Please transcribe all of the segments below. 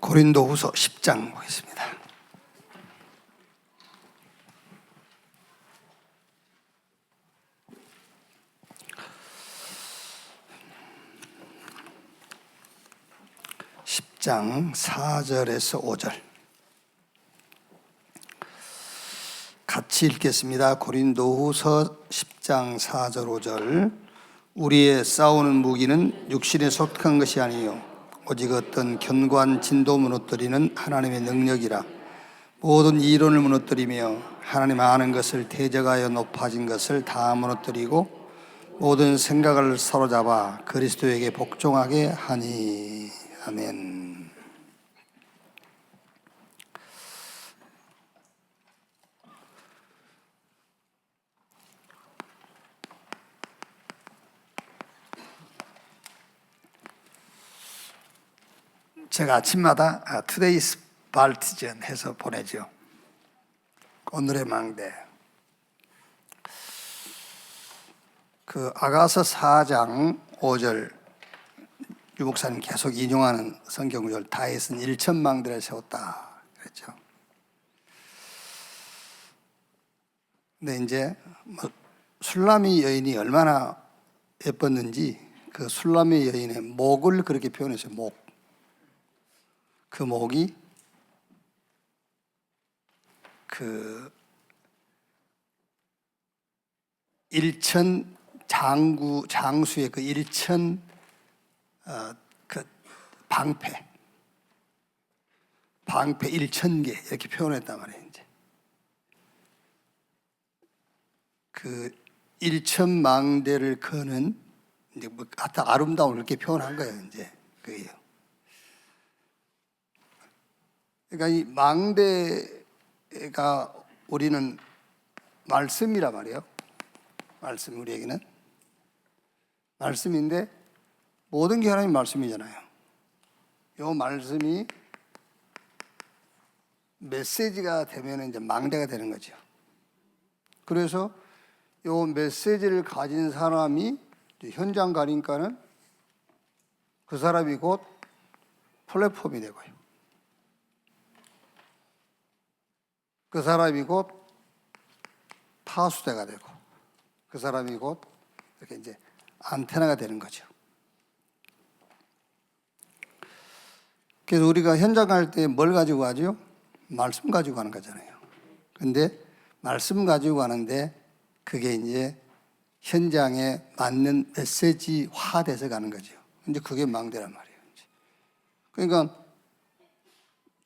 고린도후서 10장 보겠습니다. 장 4절에서 5절 같이 읽겠습니다. 고린도후서 10장 4절 5절. 우리의 싸우는 무기는 육신에 속한 것이 아니요 오직 어떤 견고한 진도 무너뜨리는 하나님의 능력이라. 모든 이론을 무너뜨리며 하나님 아는 것을 대적하여 높아진 것을 다 무너뜨리고 모든 생각을 사로잡아 그리스도에게 복종하게 하니. 아멘. 제가 아침마다 Today's Partisan 해서 보내죠. 오늘의 망대. 그 아가서 4장 5절 유 목사님 계속 인용하는 성경 구절, 다윗은 1,000망대를 세웠다 그랬죠. 근데 이제 술라미 여인이 얼마나 예뻤는지 그 술라미 여인의 목을 그렇게 표현했어요. 목. 그 목이 그 1천 장수의 그 1천 그 방패 1,000개 이렇게 표현했단 말이에요. 이제 그 1,000망대를 거는 이제 뭐 아름다움을 이렇게 표현한 거예요. 이제 그게요. 그러니까 이 망대가 우리는 말씀이란 말이에요. 말씀, 우리에게는 말씀인데 모든 게 하나님 말씀이잖아요. 이 말씀이 메시지가 되면 이제 망대가 되는 거죠. 그래서 이 메시지를 가진 사람이 현장 가니까는 그 사람이 곧 플랫폼이 되고요. 그 사람이 곧 파수대가 되고 그 사람이 곧 이렇게 이제 안테나가 되는 거죠. 그래서 우리가 현장 갈 때 뭘 가지고 가죠? 말씀 가지고 가는 거잖아요. 근데 말씀 가지고 가는데 그게 이제 현장에 맞는 메시지화 돼서 가는 거죠. 이제 그게 망대란 말이에요. 그러니까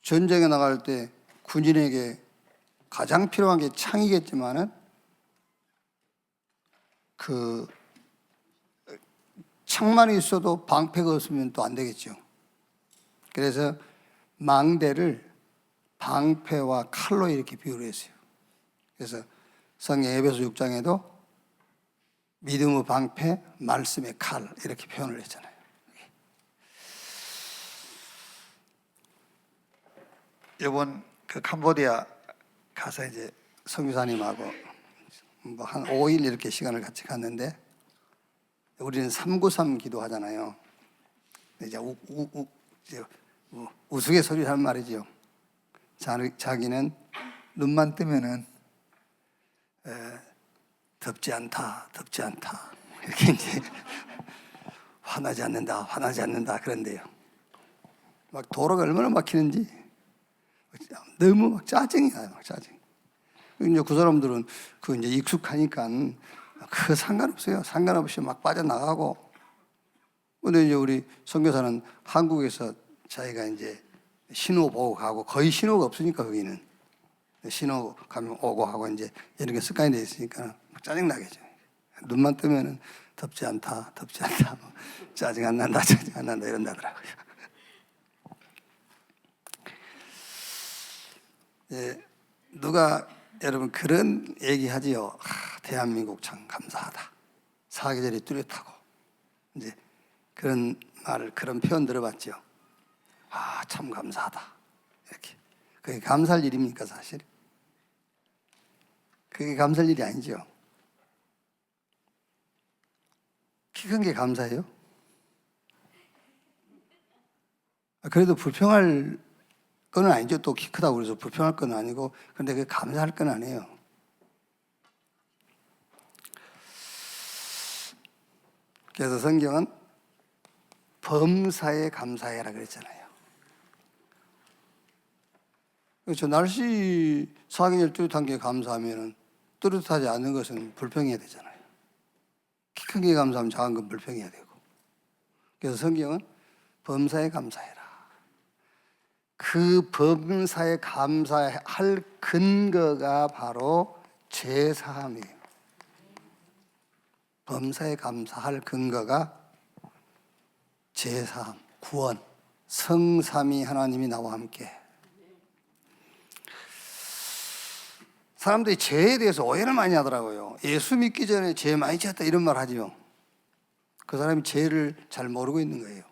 전쟁에 나갈 때 군인에게 가장 필요한 게 창이겠지만은 그 창만 있어도 방패가 없으면 또 안 되겠죠. 그래서 망대를 방패와 칼로 이렇게 비유를 했어요. 그래서 성경 에베소 6장에도 믿음의 방패, 말씀의 칼 이렇게 표현을 했잖아요. 이번 그 캄보디아 가서 이제 선교사님하고 뭐 한 5일 이렇게 시간을 같이 갔는데 우리는 393 기도하잖아요. 이제 우스갯소리를 하는 말이죠. 자기는 눈만 뜨면은 덥지 않다 이렇게 이제 화나지 않는다 그런데요. 막 도로가 얼마나 막히는지 너무 막 짜증이 나요. 막 짜증. 이제 그 사람들은 그 이제 익숙하니까 그 상관없어요. 상관없이 막 빠져나가고. 근데 이제 우리 선교사는 한국에서 자기가 이제 신호 보고 가고 거의 신호가 없으니까 거기는 신호 가면 오고 하고 이제 이런 게 습관이 돼 있으니까 짜증 나겠죠. 눈만 뜨면은 덥지 않다, 짜증 안 난다 이런다더라고요. 예, 누가 여러분 그런 얘기하지요. 대한민국 참 감사하다. 사계절이 뚜렷하고 이제 그런 말을 그런 표현 들어봤죠. 참 감사하다. 이렇게 그게 감사할 일입니까 사실? 그게 감사할 일이 아니죠. 키 큰 게 감사해요? 그래도 불평할 그건 아니죠. 또 키 크다고 그래서 불평할 건 아니고, 그런데 그 감사할 건 아니에요. 그래서 성경은 범사에 감사해라 그랬잖아요. 그렇죠. 날씨 사계절 뚜렷한 게 감사하면 뚜렷하지 않은 것은 불평해야 되잖아요. 키 큰 게 감사하면 작은 건 불평해야 되고. 그래서 성경은 범사에 감사해라. 그 범사에 감사할 근거가 바로 죄사함이에요. 범사에 감사할 근거가 죄사함, 구원, 성삼위 하나님이 나와 함께. 사람들이 죄에 대해서 오해를 많이 하더라고요. 예수 믿기 전에 죄 많이 지었다 이런 말 하죠. 그 사람이 죄를 잘 모르고 있는 거예요.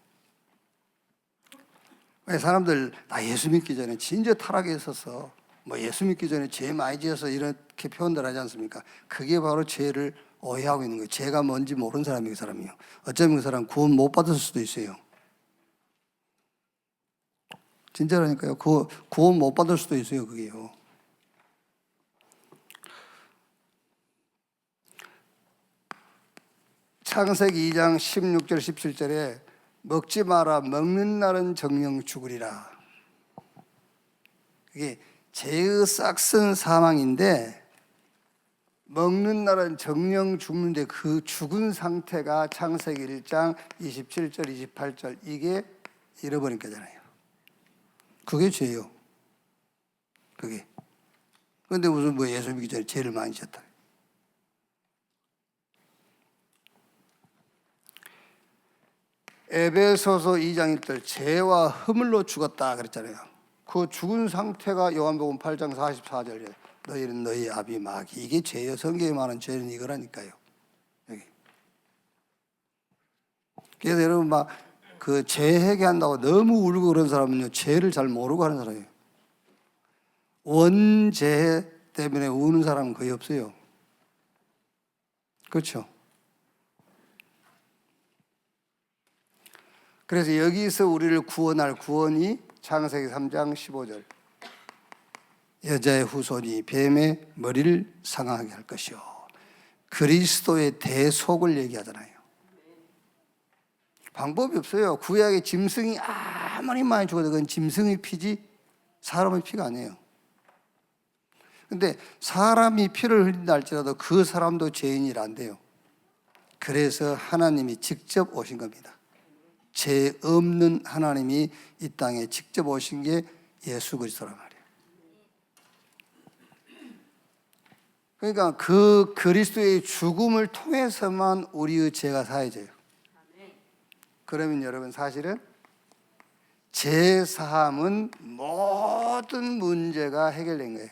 왜 사람들 나 예수 믿기 전에 진짜 타락에 있어서 뭐 예수 믿기 전에 죄 많이 지어서 이렇게 표현들 하지 않습니까? 그게 바로 죄를 오해하고 있는 거예요. 죄가 뭔지 모르는 사람이 그 사람이요. 어쩌면 그 사람 구원 못 받을 수도 있어요. 진짜라니까요. 구원 못 받을 수도 있어요. 그게요. 창세기 2장 16절 17절에 먹지 마라 먹는 날은 정령 죽으리라. 그게 죄의 싹슨 사망인데 먹는 날은 정령 죽는데 그 죽은 상태가 창세기 1장 27절 28절 이게 잃어버린 거잖아요. 그게 죄예요. 그게. 그런데 무슨 뭐 예수 믿기 전에 죄를 많이 지었다. 에베소서 2장 1절 죄와 허물로 죽었다 그랬잖아요. 그 죽은 상태가 요한복음 8장 44절에 너희는 너희 아비 마귀. 이게 죄예요. 성경에 말하는 죄는 이거라니까요. 여기. 그래서 여러분 막 그 죄 회개한다고 너무 울고 그런 사람은요 죄를 잘 모르고 하는 사람이에요. 원죄 때문에 우는 사람은 거의 없어요. 그렇죠? 그래서 여기서 우리를 구원할 구원이 창세기 3장 15절 여자의 후손이 뱀의 머리를 상하게 할 것이요 그리스도의 대속을 얘기하잖아요. 방법이 없어요. 구약의 짐승이 아무리 많이 죽어도 그건 짐승의 피지 사람의 피가 아니에요. 근데 사람이 피를 흘린다 할지라도 그 사람도 죄인이라 안 돼요. 그래서 하나님이 직접 오신 겁니다. 죄 없는 하나님이 이 땅에 직접 오신 게 예수 그리스도란 말이에요. 그러니까 그 그리스도의 죽음을 통해서만 우리의 죄가 사해져요. 그러면 여러분 사실은 죄 사함은 모든 문제가 해결된 거예요.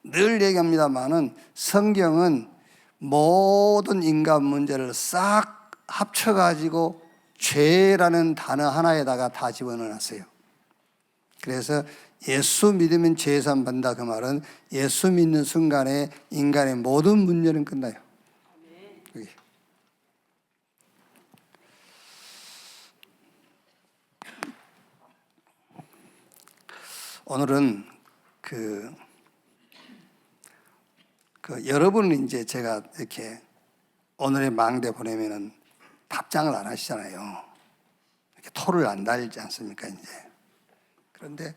늘 얘기합니다마는 성경은 모든 인간 문제를 싹 합쳐가지고 죄라는 단어 하나에다가 다 집어넣어놨어요. 그래서 예수 믿으면 죄 사함 받는다 그 말은 예수 믿는 순간에 인간의 모든 문제는 끝나요. 여기. 오늘은 여러분은 이제 제가 이렇게 오늘의 망대 보내면은 답장을 안 하시잖아요. 이렇게 토를 안 달지 않습니까, 이제. 그런데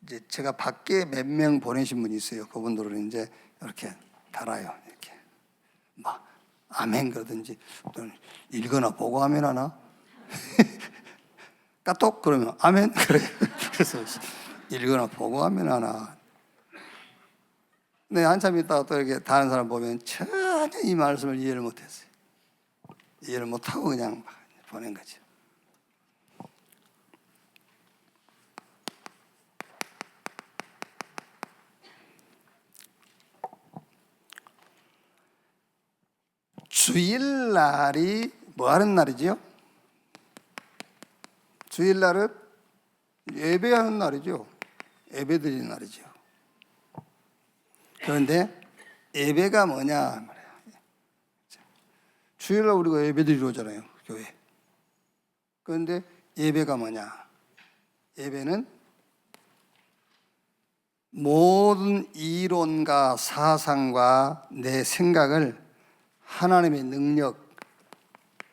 이제 제가 밖에 몇 명 보내신 분이 있어요. 그분들은 이제 이렇게 달아요. 이렇게. 막, 아멘 그러든지, 또 읽거나 보고 아멘 하나? 까똑 그러면 아멘? 그래요. 그래서 읽거나 보고 아멘 하나? 네, 한참 있다가 또 이렇게 다른 사람 보면 전혀 이 말씀을 이해를 못했어요. 이해를 못하고 그냥 보낸 거죠. 주일날이 뭐 하는 날이죠? 주일날은 예배하는 날이죠. 예배드리는 날이죠. 그런데 예배가 뭐냐 말이야. 주일날 우리가 예배드리러 오잖아요, 교회. 그런데 예배가 뭐냐? 예배는 모든 이론과 사상과 내 생각을 하나님의 능력,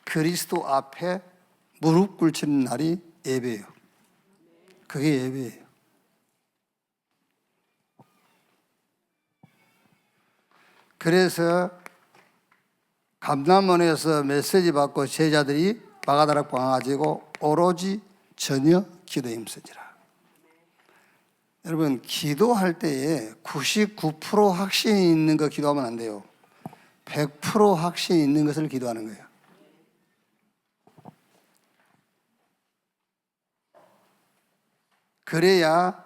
그리스도 앞에 무릎 꿇치는 날이 예배예요. 그게 예배예요. 그래서 감람원에서 메시지 받고 제자들이 마가다락 방에 가지고 오로지 전혀 기도에 힘쓰지라. 여러분, 기도할 때에 99% 확신이 있는 거 기도하면 안 돼요. 100% 확신이 있는 것을 기도하는 거예요. 그래야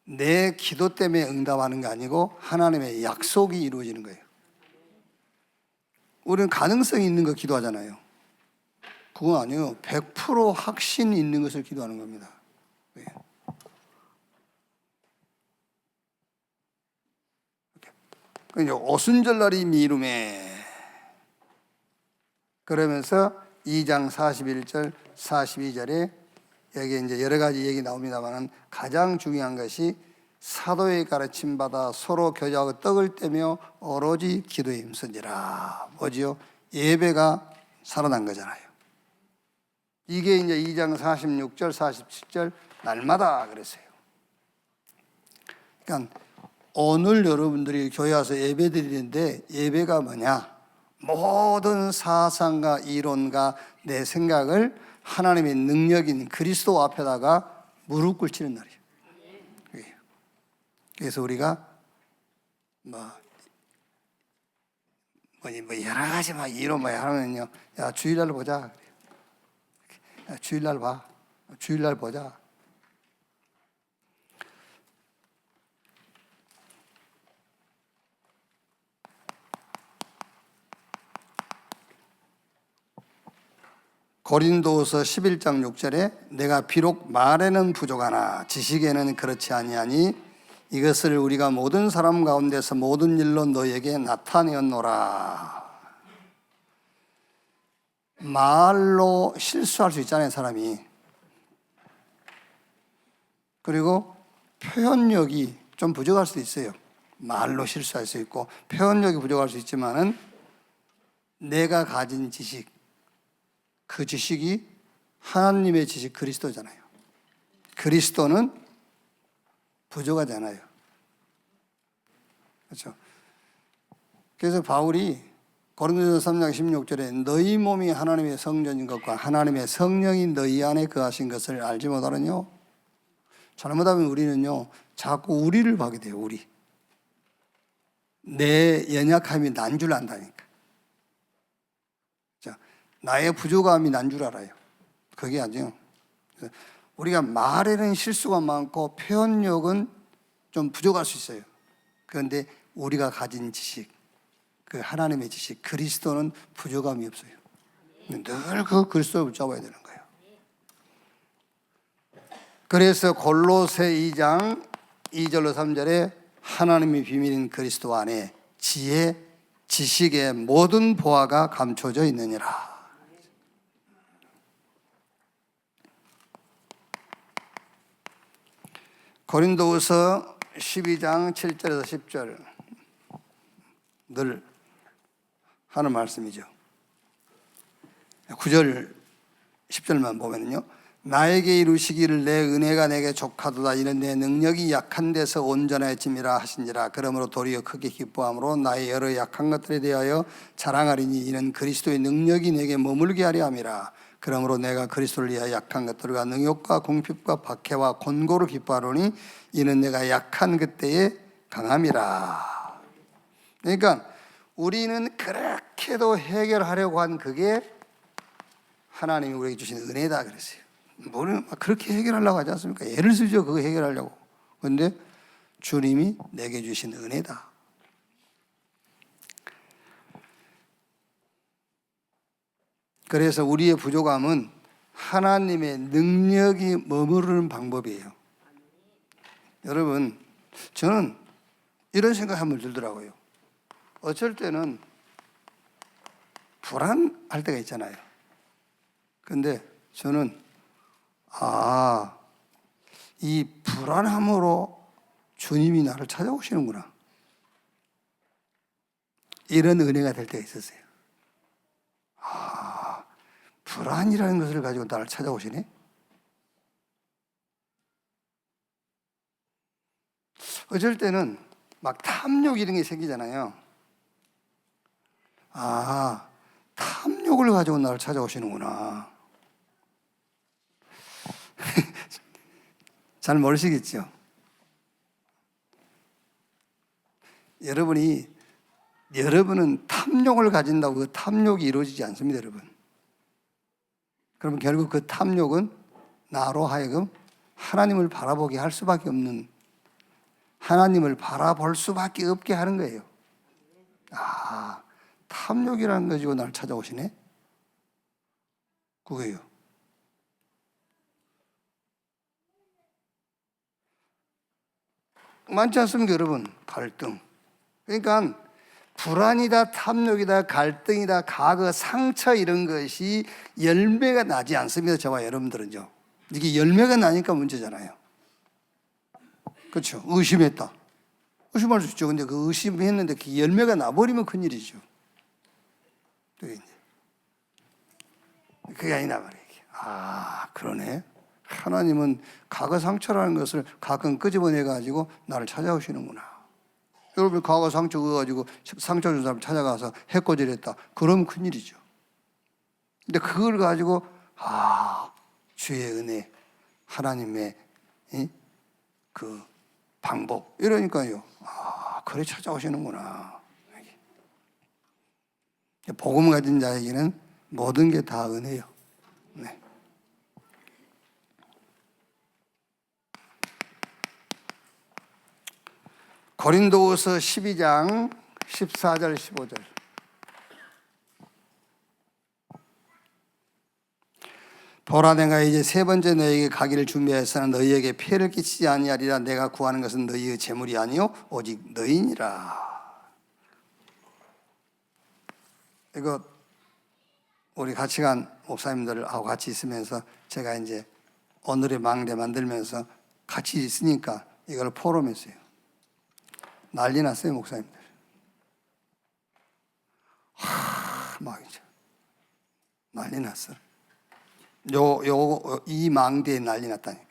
내 기도 때문에 응답하는 게 아니고 하나님의 약속이 이루어지는 거예요. 우리는 가능성이 있는 거 기도하잖아요. 그건 아니에요. 100% 확신이 있는 것을 기도하는 겁니다. 왜? 오순절날이 미루매 그러면서 2장 41절 42절에 여기 이제 여러 가지 얘기 나옵니다만 가장 중요한 것이 사도의 가르침 받아 서로 교제하고 떡을 떼며 오로지 기도에 힘쓰니라. 뭐지요? 예배가 살아난 거잖아요. 이게 이제 2장 46절 47절 날마다 그랬어요. 그러니까 오늘 여러분들이 교회 와서 예배 드리는데 예배가 뭐냐? 모든 사상과 이론과 내 생각을 하나님의 능력인 그리스도 앞에다가 무릎 꿇치는 날이에요. 그래서 우리가 여러 가지 이론 하면요, 야 주일날 보자. 야, 주일날 봐. 주일날 보자. 고린도서 11장 6절에 내가 비록 말에는 부족하나 지식에는 그렇지 아니하니 이것을 우리가 모든 사람 가운데서 모든 일로 너에게 나타내었노라. 말로 실수할 수 있잖아요, 사람이. 그리고 표현력이 좀 부족할 수도 있어요. 말로 실수할 수 있고 표현력이 부족할 수 있지만은 내가 가진 지식, 그 지식이 하나님의 지식 그리스도잖아요. 그리스도는 부족하잖아요. 그렇죠? 그래서 바울이 고린도서 3장 16절에 너희 몸이 하나님의 성전인 것과 하나님의 성령이 너희 안에 거하신 것을 알지 못하느뇨? 잘못하면 우리는요 자꾸 우리를 보게 돼요. 우리 내 연약함이 난 줄 안다니까. 자, 나의 부족함이 난 줄 알아요. 그게 아니에요. 우리가 말에는 실수가 많고 표현력은 좀 부족할 수 있어요. 그런데 우리가 가진 지식, 그 하나님의 지식, 그리스도는 부족함이 없어요. 늘 그 그리스도를 붙잡아야 되는 거예요. 그래서 골로새 2장 2절로 3절에 하나님의 비밀인 그리스도 안에 지혜, 지식의 모든 보화가 감춰져 있느니라. 고린도후서 12장 7절에서 10절 늘 하는 말씀이죠. 9절 10절만 보면요, 나에게 이루시기를 내 은혜가 내게 족하도다. 이는 내 능력이 약한 데서 온전해짐이라 하시니라. 그러므로 도리어 크게 기뻐함으로 나의 여러 약한 것들에 대하여 자랑하리니 이는 그리스도의 능력이 내게 머물게 하려 함이라. 그러므로 내가 그리스도를 위하여 약한 것들과 능욕과 궁핍과 박해와 곤고를 기뻐하노니 이는 내가 약한 그때에 강함이라. 그러니까 우리는 그렇게도 해결하려고 한 그게 하나님이 우리에게 주신 은혜다 그랬어요. 우리는 그렇게 해결하려고 하지 않습니까? 애를 쓰죠, 그거 해결하려고. 그런데 주님이 내게 주신 은혜다. 그래서 우리의 부족함은 하나님의 능력이 머무르는 방법이에요. 여러분, 저는 이런 생각 한번 들더라고요. 어쩔 때는 불안할 때가 있잖아요. 근데 저는 이 불안함으로 주님이 나를 찾아오시는구나. 이런 은혜가 될 때가 있었어요. 불안이라는 것을 가지고 나를 찾아오시네? 어쩔 때는 막 탐욕 이런 게 생기잖아요. 탐욕을 가지고 나를 찾아오시는구나. 잘 모르시겠죠? 여러분은 탐욕을 가진다고 그 탐욕이 이루어지지 않습니다, 여러분. 그러면 결국 그 탐욕은 나로 하여금 하나님을 바라보게 할 수밖에 없는, 하나님을 바라볼 수밖에 없게 하는 거예요. 탐욕이라는 거 가지고 나를 찾아오시네? 그거예요. 많지 않습니까, 여러분? 갈등. 그러니까 불안이다, 탐욕이다, 갈등이다, 과거 상처 이런 것이 열매가 나지 않습니다. 저와 여러분들은요. 이게 열매가 나니까 문제잖아요. 그렇죠? 의심했다. 의심할 수 있죠. 근데 그 의심했는데 그 열매가 나버리면 큰일이죠. 그게 아니라 말이에요. 그러네. 하나님은 과거 상처라는 것을 가끔 끄집어내가지고 나를 찾아오시는구나. 여러분 과거 상처 그어가지고 상처 준 사람 찾아가서 해코지했다. 그러면 큰일이죠. 근데 그걸 가지고 주의 은혜, 하나님의 그 방법 이러니까요. 그래 찾아오시는구나. 복음 가진 자에게는 모든 게 다 은혜요. 네. 고린도후서 12장 14절 15절. 보라, 내가 이제 세 번째 너희에게 가기를 준비하였으나 너희에게 폐를 끼치지 아니하리라. 내가 구하는 것은 너희의 재물이 아니요 오직 너희니라. 이거 우리 같이 간 목사님들하고 같이 있으면서 제가 이제 오늘의 망대 만들면서 같이 있으니까 이걸 포럼했어요. 난리 났어요, 목사님들. 막 이제 난리 났어. 이 망대에 난리 났다니까.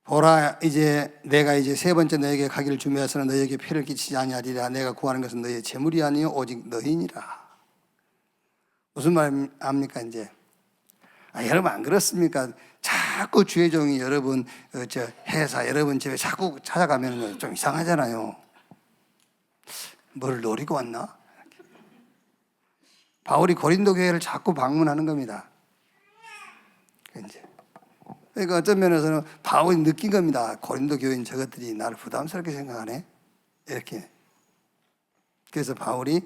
보라, 이제 내가 이제 세 번째 너에게 가기를 준비하였으나 너에게 폐를 끼치지 아니하리라. 내가 구하는 것은 너의 재물이 아니요 오직 너희니라. 무슨 말 압니까 이제? 여러분 안 그렇습니까? 자꾸 주의 종이 여러분 회사 여러분 집에 자꾸 찾아가면 좀 이상하잖아요. 뭘 노리고 왔나? 바울이 고린도 교회를 자꾸 방문하는 겁니다. 그러니까 어떤 면에서는 바울이 느낀 겁니다. 고린도 교회인 저것들이 나를 부담스럽게 생각하네. 이렇게. 그래서 바울이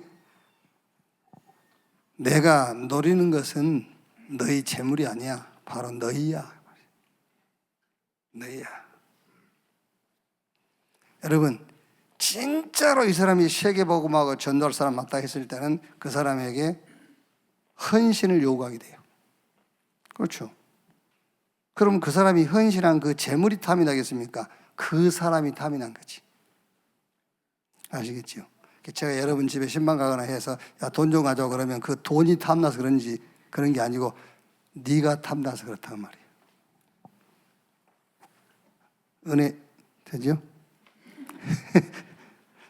내가 노리는 것은 너희 재물이 아니야. 바로 너희야. 너희야. 여러분, 진짜로 이 사람이 세계복음하고 전도할 사람 맞다 했을 때는 그 사람에게 헌신을 요구하게 돼요. 그렇죠. 그럼 그 사람이 헌신한 그 재물이 탐이 나겠습니까? 그 사람이 탐이 난 거지. 아시겠죠? 제가 여러분 집에 신방 가거나 해서 돈 좀 가져와 그러면 그 돈이 탐나서 그런지 그런 게 아니고 네가 탐나서 그렇단 말이에요. 은혜 되죠?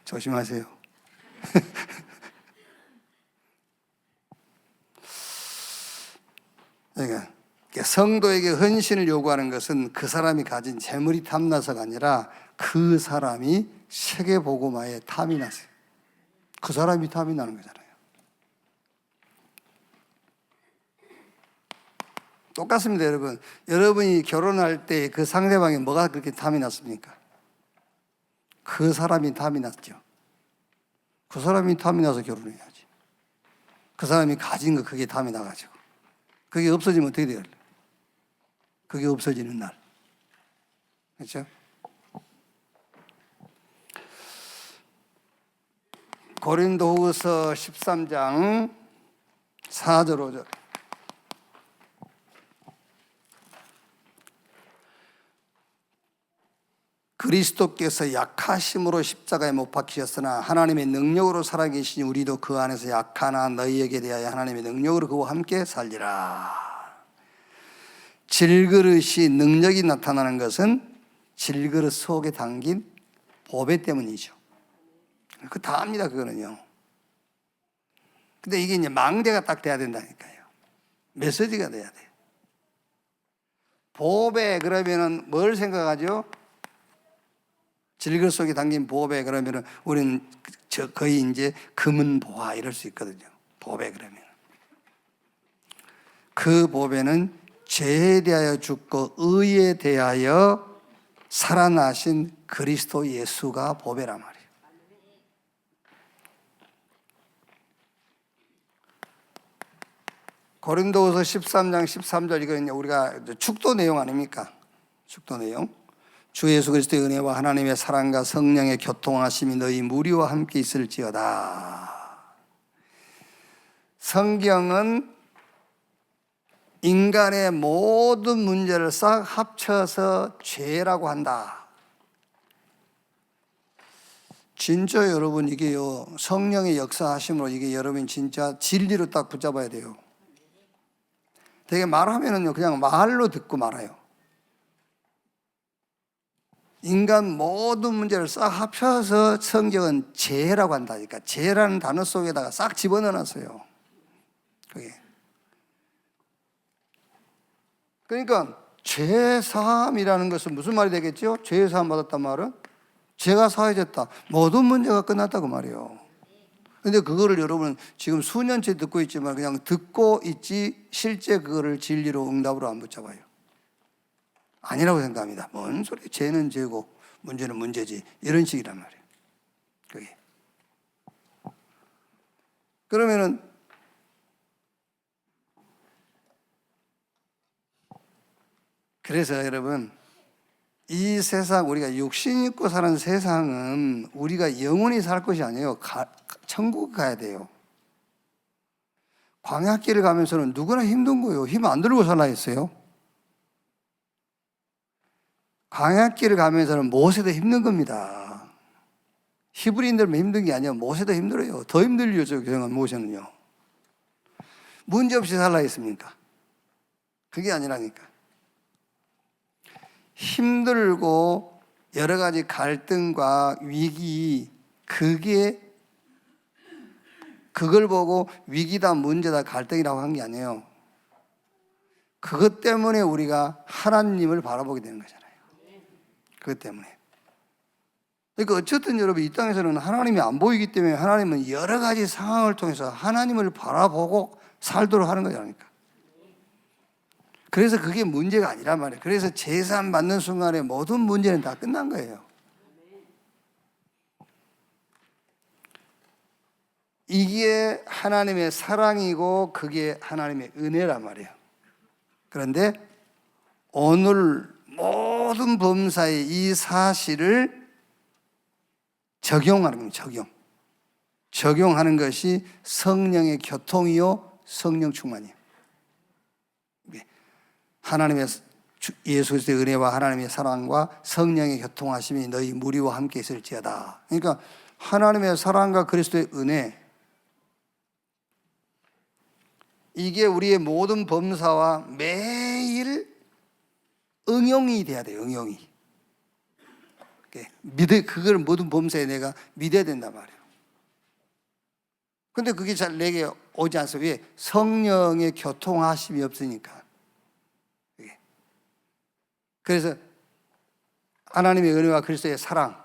조심하세요. 그러니까 성도에게 헌신을 요구하는 것은 그 사람이 가진 재물이 탐나서가 아니라 그 사람이 세계복음화에 탐이 났어요. 그 사람이 탐이 나는 거잖아요. 똑같습니다, 여러분. 여러분이 결혼할 때 그 상대방이 뭐가 그렇게 탐이 났습니까? 그 사람이 탐이 났죠. 그 사람이 탐이 나서 결혼해야지. 그 사람이 가진 거 그게 탐이 나가지고. 그게 없어지면 어떻게 돼요? 그게 없어지는 날. 그렇죠? 고린도후서 13장 4절 5절. 그리스도께서 약하심으로 십자가에 못 박히셨으나 하나님의 능력으로 살아계시니 우리도 그 안에서 약하나 너희에게 대하여 하나님의 능력으로 그와 함께 살리라. 질그릇이 능력이 나타나는 것은 질그릇 속에 담긴 보배 때문이죠. 그거 다 압니다, 그거는요. 근데 이게 이제 망대가 딱 돼야 된다니까요. 메시지가 돼야 돼요. 보배 그러면은 뭘 생각하죠? 질그릇 속에 담긴 보배 그러면은 우리는 거의 이제 금은 보화 이럴 수 있거든요. 보배 그러면 그 보배는 죄에 대하여 죽고 의에 대하여 살아나신 그리스도 예수가 보배란 말이에요. 고린도후서 13장 13절 이거는 우리가 축도 내용 아닙니까? 축도 내용. 주 예수 그리스도의 은혜와 하나님의 사랑과 성령의 교통하심이 너희 무리와 함께 있을지어다. 성경은 인간의 모든 문제를 싹 합쳐서 죄라고 한다. 진짜 여러분 이게요, 성령의 역사하심으로 이게 여러분 진짜 진리로 딱 붙잡아야 돼요. 되게 말하면은요 그냥 말로 듣고 말아요. 인간 모든 문제를 싹 합쳐서 성경은 죄라고 한다니까. 죄라는 단어 속에다가 싹 집어넣어놨어요. 그게. 그러니까 죄사함이라는 것은 무슨 말이 되겠죠? 죄사함 받았단 말은 죄가 사해졌다. 모든 문제가 끝났다고 말이에요. 근데 그거를 여러분 지금 수년째 듣고 있지만 그냥 듣고 있지 실제 그거를 진리로 응답으로 안 붙잡아요. 아니라고 생각합니다. 뭔 소리? 죄는 죄고 문제는 문제지. 이런 식이란 말이에요. 그게. 그러면은 그래서 여러분 이 세상 우리가 육신 입고 사는 세상은 우리가 영원히 살 것이 아니에요. 천국 가야 돼요. 광야길을 가면서는 누구나 힘든 거예요. 힘 안 들고 살라 했어요. 광야길을 가면서는 모세도 힘든 겁니다. 히브리인들만 힘든 게 아니라 모세도 힘들어요. 더 힘들죠, 그동안 모세는요. 문제 없이 살라 했습니까? 그게 아니라니까. 힘들고 여러 가지 갈등과 위기, 그걸 보고 위기다, 문제다, 갈등이라고 한 게 아니에요. 그것 때문에 우리가 하나님을 바라보게 되는 거잖아요. 그것 때문에. 그러니까 어쨌든 여러분 이 땅에서는 하나님이 안 보이기 때문에 하나님은 여러 가지 상황을 통해서 하나님을 바라보고 살도록 하는 거잖아요. 그래서 그게 문제가 아니란 말이에요. 그래서 제사함 받는 순간에 모든 문제는 다 끝난 거예요. 이게 하나님의 사랑이고 그게 하나님의 은혜란 말이에요. 그런데 오늘 모든 범사의 이 사실을 적용하는 겁니다. 적용하는 것이 성령의 교통이요 성령 충만이에요. 하나님의 예수 그리스도의 은혜와 하나님의 사랑과 성령의 교통하심이 너희 무리와 함께 있을지어다. 그러니까 하나님의 사랑과 그리스도의 은혜, 이게 우리의 모든 범사와 매일 응용이 돼야 돼요. 응용이. 그걸 모든 범사에 내가 믿어야 된단 말이에요. 근데 그게 잘 내게 오지 않습니다. 왜? 성령의 교통하심이 없으니까. 그래서 하나님의 은혜와 그리스도의 사랑,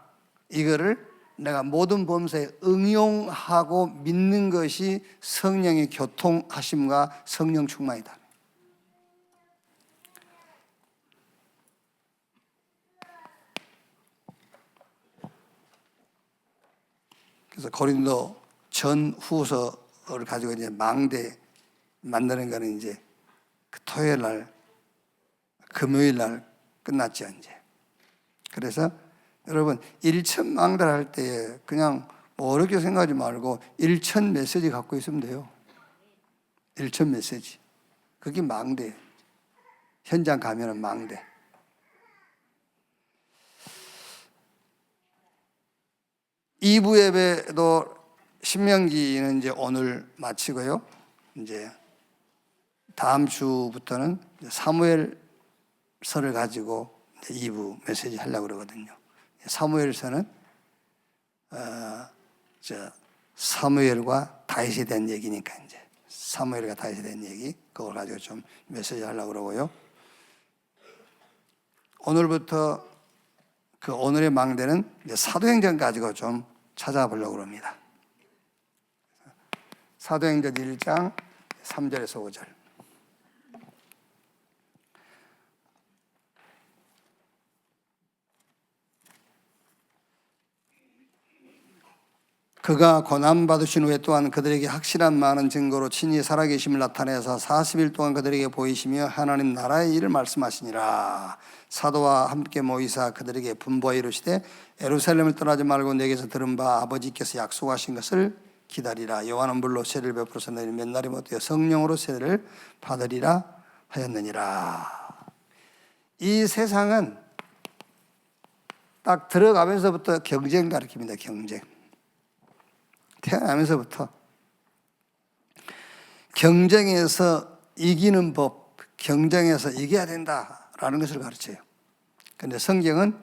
이거를 내가 모든 범사에 응용하고 믿는 것이 성령의 교통하심과 성령 충만이다. 그래서 고린도 전후서를 가지고 이제 망대 만드는 거는 이제 그 토요일 날, 금요일 날 끝났죠, 이제. 그래서 여러분, 일천망대를 할 때 그냥 뭐 어렵게 생각하지 말고 일천 메시지 갖고 있으면 돼요. 일천 메시지. 그게 망대. 현장 가면은 망대. 2부 예배도 신명기는 이제 오늘 마치고요. 이제 다음 주부터는 사무엘서를 가지고 2부 메시지 하려고 그러거든요. 사무엘서는 사무엘과 다윗에 대한 얘기니까 이제 사무엘과 다윗에 대한 얘기 그걸 가지고 좀 메시지 하려고 그러고요. 오늘부터 그 오늘의 망대는 이제 사도행전 가지고 좀 찾아보려고 합니다. 사도행전 1장 3절에서 5절. 그가 고난받으신 후에 또한 그들에게 확실한 많은 증거로 친히 살아계심을 나타내서 40일 동안 그들에게 보이시며 하나님 나라의 일을 말씀하시니라. 사도와 함께 모이사 그들에게 분부하여 이르시되 예루살렘을 떠나지 말고 내게서 들은 바 아버지께서 약속하신 것을 기다리라. 요한은 물로 세례를 베풀어서 너희 몇 날이 못되어 성령으로 세례를 받으리라 하였느니라. 이 세상은 딱 들어가면서부터 경쟁 가르칩니다. 경쟁. 태어나면서부터 경쟁에서 이기는 법, 경쟁에서 이겨야 된다라는 것을 가르쳐요. 그런데 성경은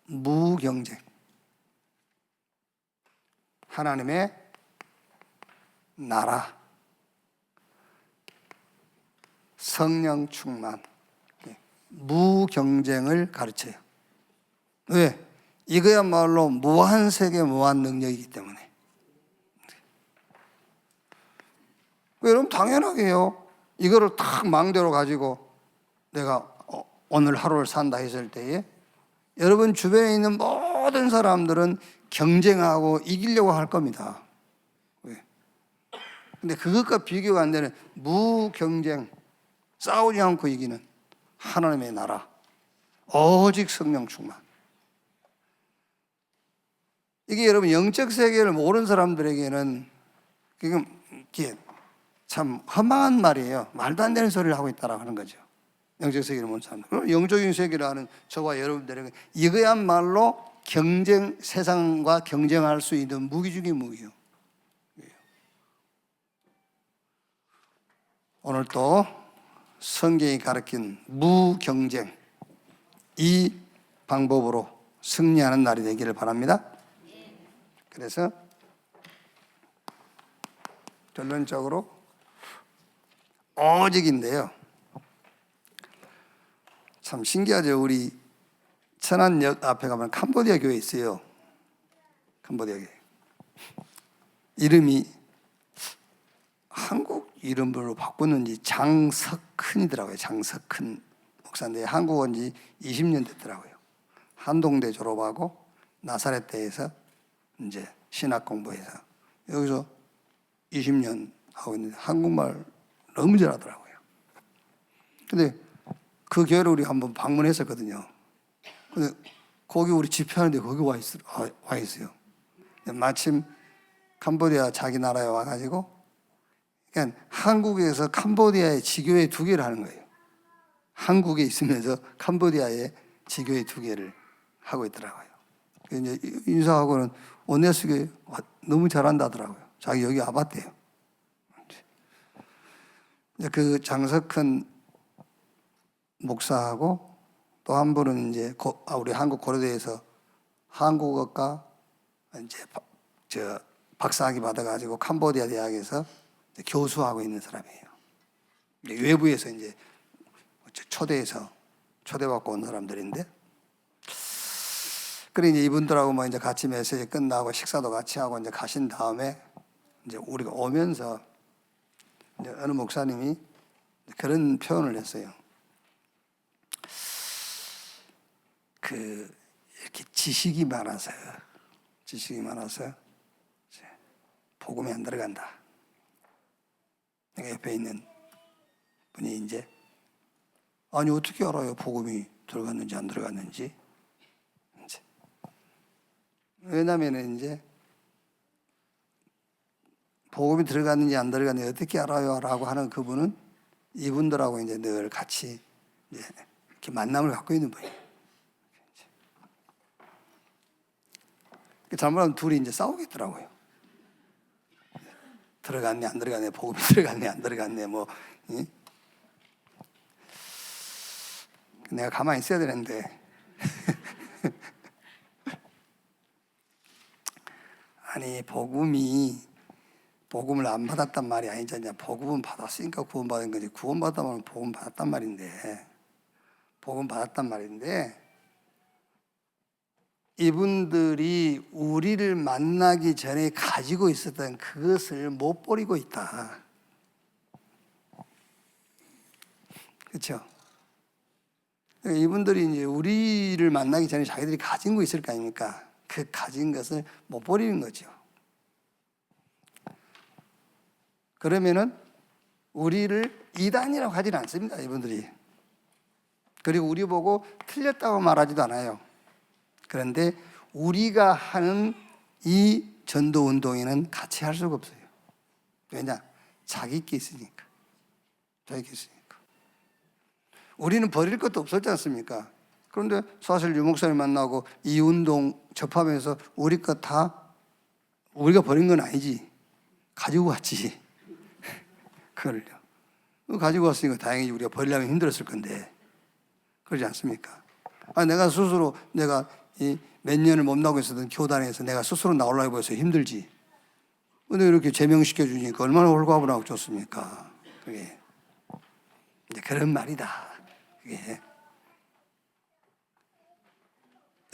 무경쟁, 하나님의 나라, 성령 충만, 무경쟁을 가르쳐요. 왜? 이거야말로 무한 세계 무한 능력이기 때문에. 여러분 당연하게요. 이거를 탁 망대로 가지고 내가 오늘 하루를 산다 했을 때에 여러분 주변에 있는 모든 사람들은 경쟁하고 이기려고 할 겁니다. 왜? 근데 그것과 비교가 안 되는 무경쟁, 싸우지 않고 이기는 하나님의 나라, 오직 성령 충만. 이게 여러분 영적 세계를 모르는 사람들에게는 이게 참 허망한 말이에요. 말도 안 되는 소리를 하고 있다라고 하는 거죠. 영적 세계를 모르는 사람들. 영적인 세계를 아는 저와 여러분들에게 이거야말로 경쟁, 세상과 경쟁할 수 있는 무기 중의 무기요. 오늘 또 성경이 가르친 무경쟁, 이 방법으로 승리하는 날이 되기를 바랍니다. 그래서 결론적으로 오직인데요. 참 신기하죠. 우리 천안역 앞에 가면 캄보디아 교회 있어요. 캄보디아 교회. 이름이 한국 이름으로 바꿨는지 장석큰이더라고요. 장석큰 목사인데 한국 온 지 20년 됐더라고요. 한동대 졸업하고 나사렛대에서 이제 신학 공부해서 여기서 20년 하고 있는데 한국말 너무 잘하더라고요. 근데 그 교회를 우리 한번 방문했었거든요. 근데 거기 우리 집회하는데 거기 와 있어요. 마침 캄보디아 자기 나라에 와가지고 그러니까 한국에서 캄보디아에 지교회 2개를 하는 거예요. 한국에 있으면서 캄보디아에 지교회 2개를 하고 있더라고요. 이제 인사하고는 원내수교 너무 잘한다더라고요. 자기 여기 와봤대요. 그 장석큰 목사하고 또 한 분은 이제 우리 한국 고려대에서 한국어과 이제 박사학위 받아가지고 캄보디아 대학에서 교수하고 있는 사람이에요. 외부에서 이제 초대받고 온 사람들인데, 그래 이제 이분들하고 뭐 이제 같이 메시지 끝나고 식사도 같이 하고 이제 가신 다음에 이제 우리가 오면서 이제 어느 목사님이 그런 표현을 했어요. 이렇게 지식이 많아서 복음이 안 들어간다. 내가 옆에 있는 분이 이제 아니 어떻게 알아요? 복음이 들어갔는지 안 들어갔는지. 왜냐하면 이제 복음이 들어갔는지 안 들어갔는지 어떻게 알아요? 라고 하는 그분은 이분들하고 이제 늘 같이 이제 이렇게 만남을 갖고 있는 분이에요. 잘못하면 둘이 이제 싸우겠더라고요. 들어갔네 안 들어갔네, 복음이 들어갔네 안 들어갔네, 뭐 내가 가만히 있어야 되는데 아니 복음을 안 받았단 말이 아니잖냐. 복음은 받았으니까 구원받은 거지. 구원받았다면 복음 받았단 말인데, 복음 받았단 말인데, 이분들이 우리를 만나기 전에 가지고 있었던 그것을 못 버리고 있다. 그렇죠? 이분들이 이제 우리를 만나기 전에 자기들이 가진 거 있을 거 아닙니까? 그 가진 것을 못 버리는 거죠. 그러면은 우리를 이단이라고 하지는 않습니다, 이분들이. 그리고 우리 보고 틀렸다고 말하지도 않아요. 그런데 우리가 하는 이 전도 운동에는 같이 할 수가 없어요. 왜냐? 자기께 있으니까. 자기께 있으니까. 우리는 버릴 것도 없었지 않습니까? 그런데 사실 유 목사님 만나고 이 운동 접하면서 우리 것 다 우리가 버린 건 아니지. 가지고 왔지. 그걸요. 가지고 왔으니까 다행히 우리가 버리려면 힘들었을 건데. 그러지 않습니까? 내가 스스로 내가 몇 년을 못 나오고 있었던 교단에서 내가 스스로 나오려고 해서 힘들지. 근데 이렇게 제명시켜 주니까 얼마나 홀가분하고 좋습니까? 그게 이제 그런 말이다. 그게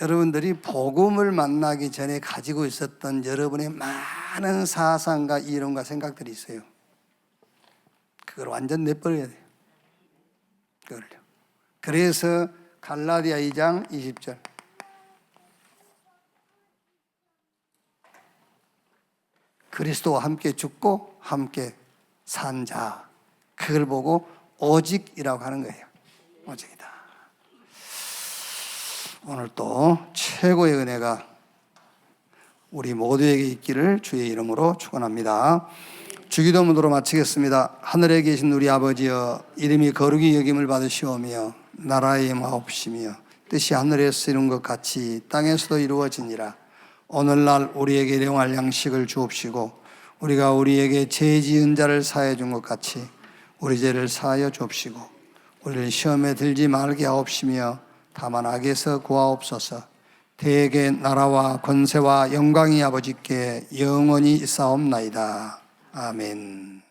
여러분들이 복음을 만나기 전에 가지고 있었던 여러분의 많은 사상과 이론과 생각들이 있어요. 그걸 완전 내버려야 돼요. 그걸요. 그래서 갈라디아 2장 20절. 그리스도와 함께 죽고 함께 산 자. 그걸 보고 오직이라고 하는 거예요. 오직이다. 오늘 또 최고의 은혜가 우리 모두에게 있기를 주의 이름으로 축원합니다. 주기도문으로 마치겠습니다. 하늘에 계신 우리 아버지여, 이름이 거룩히 여김을 받으시오며 나라의 임하옵시며 뜻이 하늘에서 이룬 것 같이 땅에서도 이루어지니라. 오늘날 우리에게 일용할 양식을 주옵시고 우리가 우리에게 죄 지은 자를 사하여 준 것 같이 우리 죄를 사하여 주옵시고 우리를 시험에 들지 말게 하옵시며 다만 악에서 구하옵소서. 대개 나라와 권세와 영광이 아버지께 영원히 있사옵나이다. 아멘.